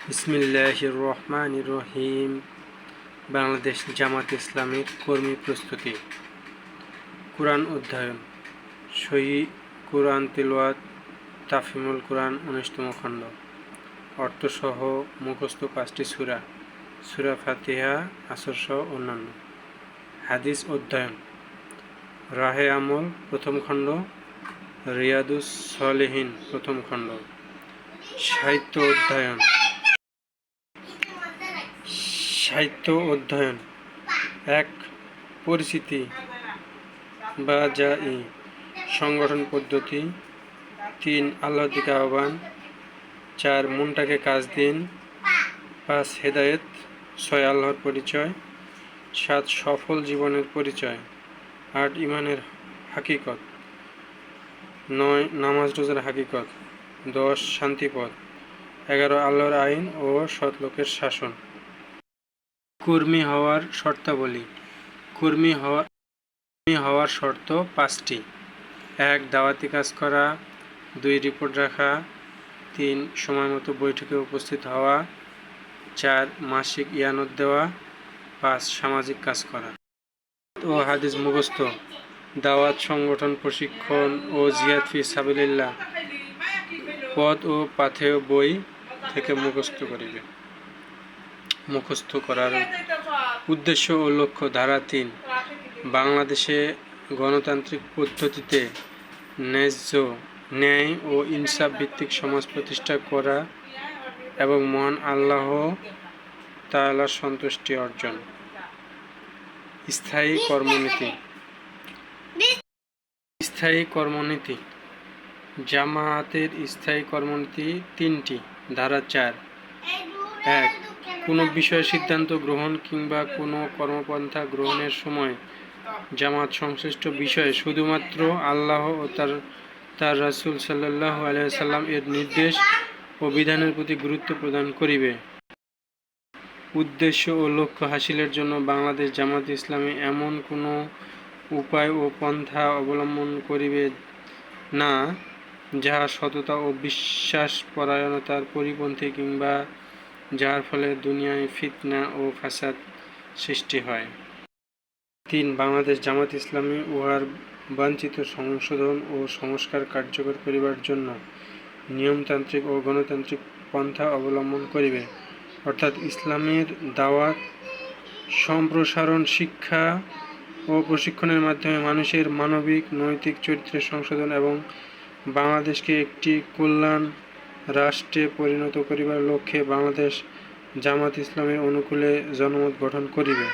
বিসমিল্লাহির রহমানির রহিম। বাংলাদেশ জামাত ইসলামীর কর্মী প্রস্তুতি। কুরআন অধ্যয়ন। সহি কুরআন তিলাওয়াত, তাফহিমুল কুরআন 19তম খণ্ড। অর্থসহ মুখস্থ 5টি সূরা, সূরা ফাতিহা, আসর সহ অন্যান্য। হাদিস অধ্যয়ন। রাহে আমল প্রথম খণ্ড, রিয়াদুস সলিহিন প্রথম খণ্ড। সাহিত্য অধ্যয়ন। সাহিত্য অধ্যয়ন। 1. পরিচিতি বা জাই সংগঠন পদ্ধতি। 3. আল্লাহর দিকে আহ্বান। 4. মনটাকে কাজ দিন। 5. হেদায়েত। 6. আল্লাহর পরিচয়। 7. সফল জীবনের পরিচয়। 8. ঈমানের হাকিকত। 9. নামাজ রোজার হাকিকত। 10. শান্তিপথ। 11. আল্লাহর আইন ও সৎ লোকের শাসন। কর্মী হওয়ার শর্তাবলী। কর্মী হওয়ার শর্ত 5টি। 1. দাওয়াতি কাজ করা। 2. রিপোর্ট রাখা। 3. সময়মতো বৈঠকে উপস্থিত হওয়া। 4. মাসিক ইয়ানত দেওয়া। 5. সামাজিক কাজ করা ও হাদিস মুখস্থ। দাওয়াত, সংগঠন, প্রশিক্ষণ ও জিহাদ ফি সাবিলিল্লাহ। পদ ও পাথেয় বই থেকে মুখস্থ করার উদ্দেশ্য ও লক্ষ্য। ধারা 3. বাংলাদেশে গণতান্ত্রিক পদ্ধতিতে ন্যায় ও ইনসাফ ভিত্তিক সমাজ প্রতিষ্ঠা করা এবং মহান আল্লাহ তাআলার সন্তুষ্টি অর্জন। স্থায়ী কর্মনীতি। জামায়াতের স্থায়ী কর্মনীতি 3টি। ধারা 4. 1. কোনো বিষয়ে সিদ্ধান্ত গ্রহণ কিংবা কোনো কর্মপন্থা গ্রহণের সময় জামাত সংশ্লিষ্ট বিষয়ে শুধুমাত্র আল্লাহ ও তার রাসূল সাল্লাল্লাহু আলাইহি ওয়াসাল্লাম এর নির্দেশ ও বিধানের প্রতি গুরুত্ব প্রদান করিবে। উদ্দেশ্য ও লক্ষ্য হাসিলের জন্য বাংলাদেশ জামাত ইসলামী এমন কোনো উপায় ও পন্থা অবলম্বন করিবে না যাহা সততা ও বিশ্বাসপরায়ণতার পরিপন্থী কিংবা যার ফলে দুনিয়ায় ফিতনা ও ফাসাদ সৃষ্টি হয়। 3. বাংলাদেশ জামাত ইসলামী উহার বাঞ্ছিত সংশোধন ও সংস্কার কার্যকর করিবার জন্য নিয়মতান্ত্রিক ও গণতান্ত্রিক পন্থা অবলম্বন করিবে, অর্থাৎ ইসলামের দাওয়াত, সম্প্রসারণ, শিক্ষা ও প্রশিক্ষণের মাধ্যমে মানুষের মানবিক নৈতিক চরিত্রের সংশোধন এবং বাংলাদেশকে একটি কল্যাণ রাষ্ট্রে পরিণত করিবার লক্ষ্যে বাংলাদেশ জামাত ইসলামের অনুকূলে জনমত গঠন করিবে।